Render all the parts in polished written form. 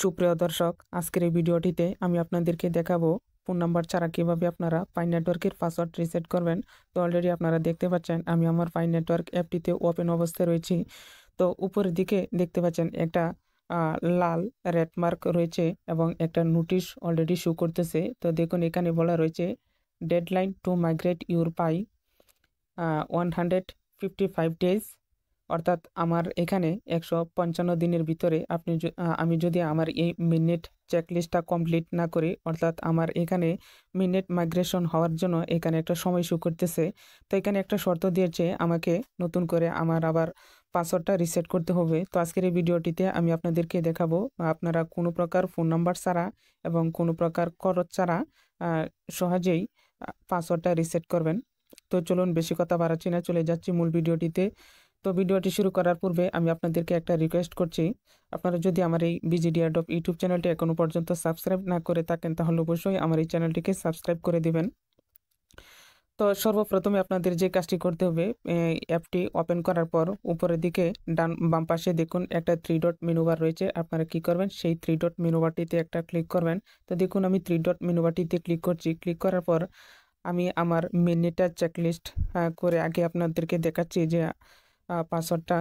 সুপ্রিয় দর্শক, আজকের এই ভিডিওটিতে আমি আপনাদেরকে দেখাবো ফোন নাম্বার ছাড়া কিভাবে আপনারা পাই নেটওয়ার্কের পাসওয়ার্ড রিসেট করবেন। তো অলরেডি আপনারা দেখতে পাচ্ছেন আমি আমার পাই নেটওয়ার্ক অ্যাপটিতে ওপেন অবস্থায় রয়েছি। তো উপরের দিকে দেখতে পাচ্ছেন একটা লাল রেড মার্ক রয়েছে এবং একটা নোটিশ অলরেডি শো করতেছে। তো দেখুন এখানে বলা রয়েছে deadline two migrate your pi 155 days, অর্থাৎ আমার এখানে 155 দিনের ভিতরে আমি যদি আমার এই মিনিট চেকলিস্টটা কমপ্লিট না করি, অর্থাৎ আমার এখানে মিনিট মাইগ্রেশন হওয়ার জন্য এখানে একটা সময় শো করতেছে। তো এখানে একটা শর্ত দিয়েছে আমাকে নতুন করে আমার আবার পাসওয়ার্ডটা রিসেট করতে হবে। তো আজকের এই ভিডিওটিতে আমি আপনাদেরকে দেখাবো আপনারা কোনো প্রকার ফোন নাম্বার ছাড়া এবং কোনো প্রকার খরচ ছাড়া সহজেই পাসওয়ার্ডটা রিসেট করবেন। তো চলুন বেশি কথা বাড়াচ্ছি না, চলে যাচ্ছি মূল ভিডিওটিতে। তো ভিডিওটি শুরু করার পূর্বে আমি আপনাদেরকে একটা রিকোয়েস্ট করছি, আপনারা যদি আমার এই বিজিডি অ্যাডব ইউটিউব চ্যানেলটি এখনও পর্যন্ত সাবস্ক্রাইব না করে থাকেন তাহলে অবশ্যই আমার এই চ্যানেলটিকে সাবস্ক্রাইব করে দিবেন। তো সর্বপ্রথমে আপনাদের যে কাজটি করতে হবে, অ্যাপটি ওপেন করার পর উপরের দিকে বাম পাশে দেখুন একটা 3 ডট মেনু বার রয়েছে। আপনারা কি করবেন, সেই 3 ডট মেনু বারটিতে একটা ক্লিক করবেন। তো দেখুন আমি 3 ডট মেনু বারটিতে ক্লিক করছি। ক্লিক করার পর আমি আমার মিনিটটা চেকলিস্ট করে আগে আপনাদেরকে দেখাচ্ছি যে পাসওয়ার্ডটা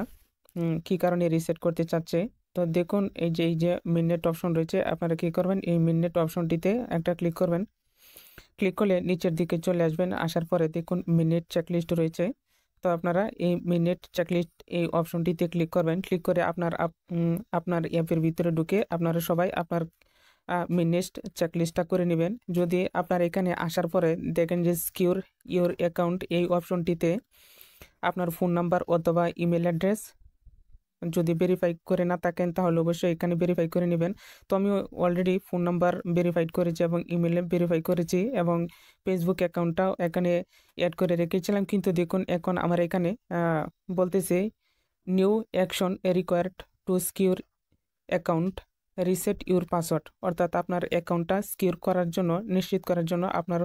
কী কারণে রিসেট করতে চাচ্ছে। তো দেখুন এই যে মিনিট অপশন রয়েছে, আপনারা কী করবেন, এই মিনিট অপশনটিতে একটা ক্লিক করবেন। ক্লিক করলে নিচের দিকে চলে আসবেন, আসার পরে দেখুন মিনিট চেকলিস্ট রয়েছে। তো আপনারা এই মিনিট চেকলিস্ট এই অপশনটিতে ক্লিক করবেন। ক্লিক করে আপনার অ্যাপের ভিতরে ঢুকে আপনারা সবাই আপনার মিনিট চেকলিস্টটা করে নেবেন। যদি আপনার এখানে আসার পরে দেখেন যে সিকিউর ইউর অ্যাকাউন্ট, এই অপশনটিতে আপনার ফোন নাম্বার অথবা ইমেল অ্যাড্রেস যদি ভেরিফাই করে না থাকেন তাহলে অবশ্যই এখানে ভেরিফাই করে নেবেন। তো আমি অলরেডি ফোন নাম্বার ভেরিফাইড করেছি এবং ইমেলে ভেরিফাই করেছি এবং ফেসবুক অ্যাকাউন্টটাও এখানে অ্যাড করে রেখেছিলাম। কিন্তু দেখুন এখন আমার এখানে বলতেছে new action required to secure account reset your password, অর্থাৎ আপনার অ্যাকাউন্টটা সিকিউর করার জন্য, নিশ্চিত করার জন্য আপনার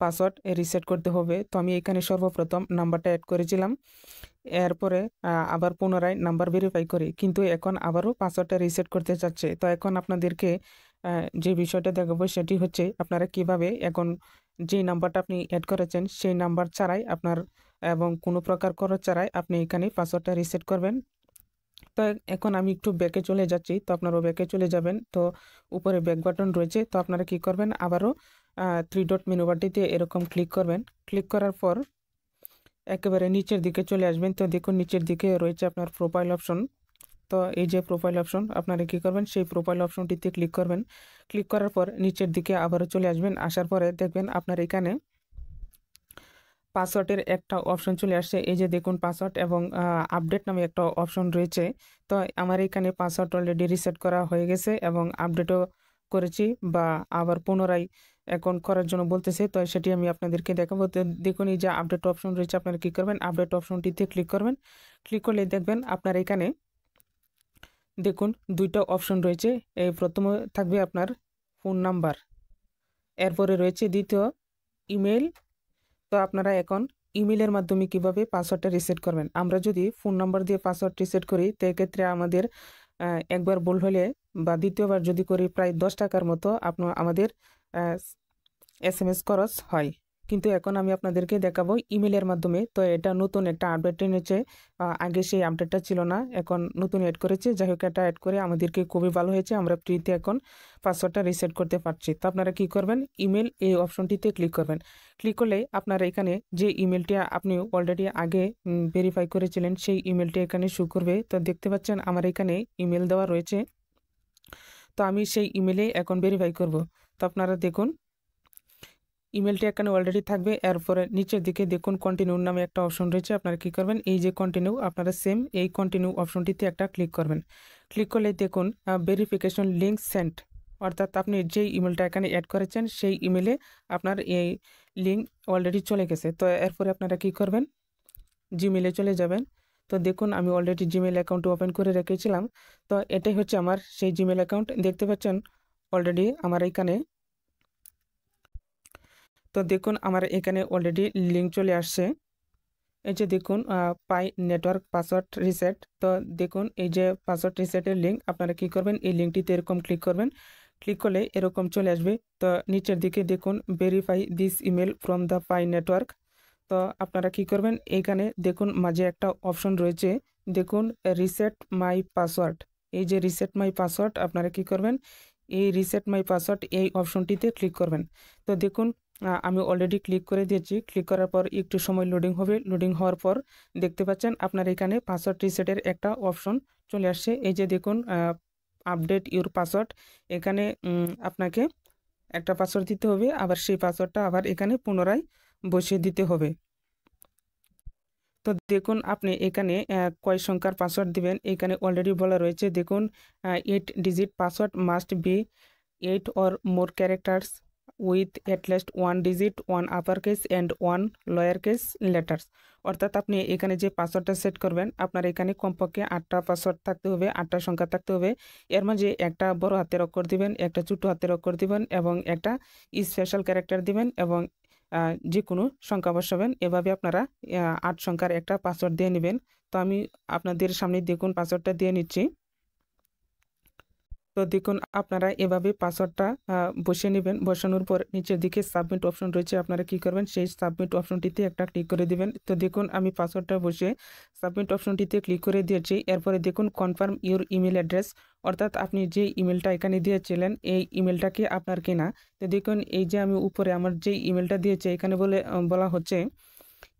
পাসওয়ার্ড রিসেট করতে হবে। তো আমি এখানে সর্বপ্রথম নাম্বারটা অ্যাড করেছিলাম, এরপরে আবার পুনরায় নাম্বার ভেরিফাই করি, কিন্তু এখন আবারও পাসওয়ার্ডটা রিসেট করতে চাচ্ছে। তো এখন আপনাদেরকে যে বিষয়টা দেখাবো সেটি হচ্ছে আপনারা কিভাবে এখন যে নাম্বারটা আপনি অ্যাড করেছেন সেই নাম্বার ছাড়াই আপনার এবং কোনো প্রকার খরচ ছাড়াই আপনি এখানে পাসওয়ার্ডটা রিসেট করবেন। তো এখন আমি একটু ব্যাকে চলে যাচ্ছি, তো আপনারাও ব্যাকে চলে যাবেন। তো উপরে ব্যাক বাটন রয়েছে, তো আপনারা কি করবেন, আবারও 3 ডট মেনু বারটিতে এরকম ক্লিক করবেন। ক্লিক করার পর একেবারে নিচের দিকে চলে আসবেন। তো দেখুন নিচের দিকে রয়েছে আপনার প্রোফাইল অপশন। তো এই যে প্রোফাইল অপশন, আপনারা কী করবেন, সেই প্রোফাইল অপশনটিতে ক্লিক করবেন। ক্লিক করার পর নিচের দিকে আবারও চলে আসবেন। আসার পরে দেখবেন আপনার এখানে পাসওয়ার্ডের একটা অপশন চলে আসছে। এই যে দেখুন পাসওয়ার্ড এবং আপডেট নামে একটা অপশন রয়েছে। তো আমার এখানে পাসওয়ার্ড অলরেডি রিসেট করা হয়ে গেছে এবং আপডেটও করেছি, বা আবার পুনরায় এখন করার জন্য বলতেছে। তো সেটি আমি আপনাদেরকে দেখাবো। তো দেখুন এই যে আপডেট অপশন রয়েছে, আপনারা কী করবেন, আপডেট অপশনটিতে ক্লিক করবেন। ক্লিক করলে দেখবেন আপনার এখানে দেখুন দুইটা অপশন রয়েছে। এই প্রথমে থাকবে আপনার ফোন নাম্বার, এরপরে রয়েছে দ্বিতীয় ইমেল। তো আপনারা এখন ইমেলের মাধ্যমে কিভাবে পাসওয়ার্ডটা রিসেট করবেন। আমরা যদি ফোন নাম্বার দিয়ে পাসওয়ার্ড রিসেট করি তো এক্ষেত্রে আমাদের একবার ভুল হলে বা দ্বিতীয়বার যদি করি প্রায় 10 টাকার মতো আমাদের SMS খরচ হয়। কিন্তু এখন আমি আপনাদেরকে দেখাবো ইমেলের মাধ্যমে। তো এটা নতুন একটা আপডেট এনেছে, আগে সেই আপডেটটা ছিল না, এখন নতুন অ্যাড করেছে। যাই হোক, এটা অ্যাড করে আমাদেরকে খুবই ভালো হয়েছে, আমরা ফ্রিতে এখন পাসওয়ার্ডটা রিসেট করতে পারছি। তো আপনারা কি করবেন, ইমেল এই অপশনটিতে ক্লিক করবেন। ক্লিক করলে আপনারা এখানে যে ইমেলটি আপনি অলরেডি আগে ভেরিফাই করেছিলেন সেই ইমেলটি এখানে শো করবে। তো দেখতে পাচ্ছেন আমার এখানে ইমেল দেওয়া রয়েছে। তো আমি সেই ইমেলে এখন ভেরিফাই করব। তো আপনারা দেখুন ইমেলটি এখানে অলরেডি থাকবে। এরপরে নিচের দিকে দেখুন কন্টিনিউ নামে একটা অপশন রয়েছে, আপনারা কি করবেন, এই যে কন্টিনিউ, আপনারা সেম এই কন্টিনিউ অপশনটিতে একটা ক্লিক করবেন। ক্লিক করলে দেখুন ভেরিফিকেশন লিঙ্ক সেন্ট, অর্থাৎ আপনি যেই ইমেলটা এখানে অ্যাড করেছেন সেই ইমেলে আপনার এই লিঙ্ক অলরেডি চলে গেছে। তো এরপরে আপনারা কি করবেন, জিমেলে চলে যাবেন। তো দেখুন আমি অলরেডি জিমেল অ্যাকাউন্ট ওপেন করে রেখেছিলাম। তো এটাই হচ্ছে আমার সেই জিমেল অ্যাকাউন্ট, দেখতে পাচ্ছেন অলরেডি আমার এখানে। তো দেখুন আমার এখানে অলরেডি লিঙ্ক চলে আসছে, এই যে দেখুন পাই নেটওয়ার্ক পাসওয়ার্ড রিসেট। তো দেখুন এই যে পাসওয়ার্ড রিসেটের লিঙ্ক, আপনারা কি করবেন, এই লিঙ্কটিতে এরকম ক্লিক করবেন। ক্লিক করলে এরকম চলে আসবে। তো নিচের দিকে দেখুন verify this email from the pi network. তো আপনারা কি করবেন, এইখানে দেখুন মাঝে একটা অপশন রয়েছে, দেখুন রিসেট মাই পাসওয়ার্ড। এই যে রিসেট মাই পাসওয়ার্ড, আপনারা কি করবেন, এই রিসেট মাই পাসওয়ার্ড এই অপশনটিতে ক্লিক করবেন। তো দেখুন আমি অলরেডি ক্লিক করে দিয়েছি। ক্লিক করার পর একটু সময় লোডিং হবে। লোডিং হওয়ার পর দেখতে পাচ্ছেন আপনার এখানে পাসওয়ার্ড রিসেটের একটা অপশন চলে আসছে। এই যে দেখুন আপডেট ইউর পাসওয়ার্ড, এখানে আপনাকে একটা পাসওয়ার্ড দিতে হবে, আবার সেই পাসওয়ার্ডটা আবার এখানে পুনরায় বসিয়ে দিতে হবে। তো দেখুন আপনি এখানে কয় সংখ্যার পাসওয়ার্ড দিবেন, এখানে অলরেডি বলা রয়েছে। দেখুন 8 digit password must be 8 or more characters with at least 1 digit, 1 uppercase and 1 lowercase letters। অর্থাৎ আপনি এখানে যে পাসওয়ার্ডটা সেট করবেন, আপনার এখানে কমপক্ষে 8টা পাসওয়ার্ড থাকতে হবে, 8টা সংখ্যা থাকতে হবে। এর মাঝে একটা বড় হাতের অক্ষর দিবেন, একটা ছোট হাতের অক্ষর দিবেন এবং একটা স্পেশাল ক্যারেক্টার দিবেন এবং যে কোনো সংখ্যা বসাবেন। এভাবে আপনারা 8 সংখ্যার একটা পাসওয়ার্ড দিয়ে নেবেন। তো আমি আপনাদের সামনে দেখুন পাসওয়ার্ডটা দিয়ে নিচ্ছি। তো দেখুন আপনারা এভাবে পাসওয়ার্ডটা বসিয়ে নেবেন। বসানোর পর নিচের দিকে সাবমিট অপশন রয়েছে, আপনারা কি করবেন, সেই সাবমিট অপশনটিতে একটা ক্লিক করে দিবেন। তো দেখুন আমি পাসওয়ার্ডটা বসিয়ে সাবমিট অপশনটিতে ক্লিক করে দিয়েছি। এরপরে দেখুন কনফার্ম ইউর ইমেল অ্যাড্রেস, অর্থাৎ আপনি যে ইমেলটা এখানে দিয়েছিলেন এই ইমেলটা কি আপনার কিনা। তো দেখুন এই যে আমি উপরে আমার যে ইমেলটা দিয়েছি এখানে বলা হচ্ছে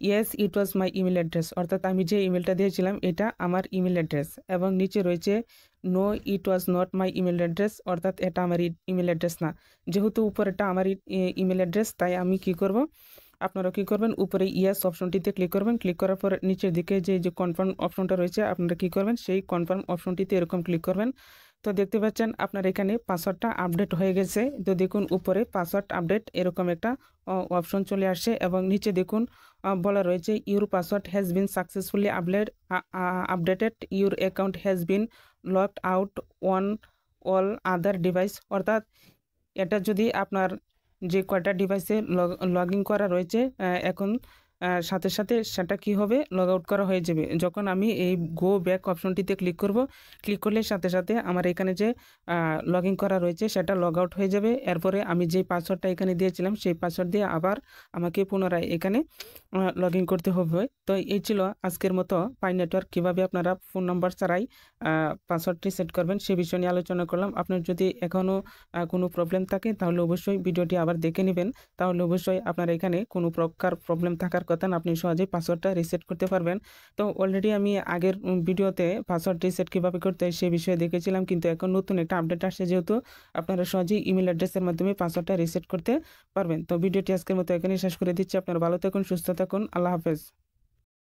yes it was my email address, অর্থাৎ আমি যে ইমেলটা দিয়েছিলাম এটা আমার ইমেল অ্যাড্রেস। এবং নিচে রয়েছে no it was not my email address, অর্থাৎ এটা আমার ইমেল অ্যাড্রেস না। যেহেতু উপরেটা আমার ইমেল অ্যাড্রেস, তাই আমি কি করব, আপনারা কি করবেন, উপরে ইয়েস অপশনটিতে ক্লিক করবেন। ক্লিক করার পর নিচের দিকে যে কনফার্ম অপশনটা রয়েছে, আপনারা কি করবেন, সেই কনফার্ম অপশনটিতে এরকম ক্লিক করবেন। তো দেখতে পাচ্ছেন আপনার এখানে পাসওয়ার্ডটা আপডেট হয়ে গেছে। তো দেখুন উপরে পাসওয়ার্ড আপডেট এরকম একটা অপশন চলে আসছে এবং নিচে দেখুন বলা রয়েছে your password has been successfully updated, your account has been locked out on all other device. অর্থাৎ এটা যদি আপনার যে কয়টা ডিভাইসে লগ ইন করা রয়েছে এখন সাথে সাথে সেটা কি হবে, লগ আউট করা হয়ে যাবে। যখন আমি এই গো ব্যাক অপশনটিতে ক্লিক করব, ক্লিক করলে সাথে সাথে আমার এখানে যে লগ ইন করা রয়েছে সেটা লগ আউট হয়ে যাবে। এরপরে আমি যে পাসওয়ার্ডটা এখানে দিয়েছিলাম সেই পাসওয়ার্ড দিয়ে আবার আমাকে পুনরায় এখানে লগ ইন করতে হবে। তো এই ছিল আজকের মতো পাই নেটওয়ার্ক কীভাবে আপনারা ফোন নাম্বার ছাড়াই পাসওয়ার্ডটি সেট করবেন সে বিষয় নিয়ে আলোচনা করলাম। আপনার যদি এখনও কোনো প্রবলেম থাকে তাহলে অবশ্যই ভিডিওটি আবার দেখে নেবেন, তাহলে অবশ্যই আপনার এখানে কোনো প্রকার প্রবলেম থাকার কথা না, আপনি সহজেই পাসওয়ার্ডটা রিসেট করতে পারবেন। তো অলরেডি আমি আগের ভিডিওতে পাসওয়ার্ড রিসেট কীভাবে করতে হয় সে বিষয়ে দেখেছিলাম, কিন্তু এখন নতুন একটা আপডেট আসছে, যেহেতু আপনারা সহজেই ইমেল অ্যাড্রেসের মাধ্যমে পাসওয়ার্ডটা রিসেট করতে পারবেন। তো ভিডিওটি আজকের মতো এখানেই শেষ করে দিচ্ছি। আপনারা ভালো থাকুন, সুস্থ থাকুন, আল্লাহ হাফেজ।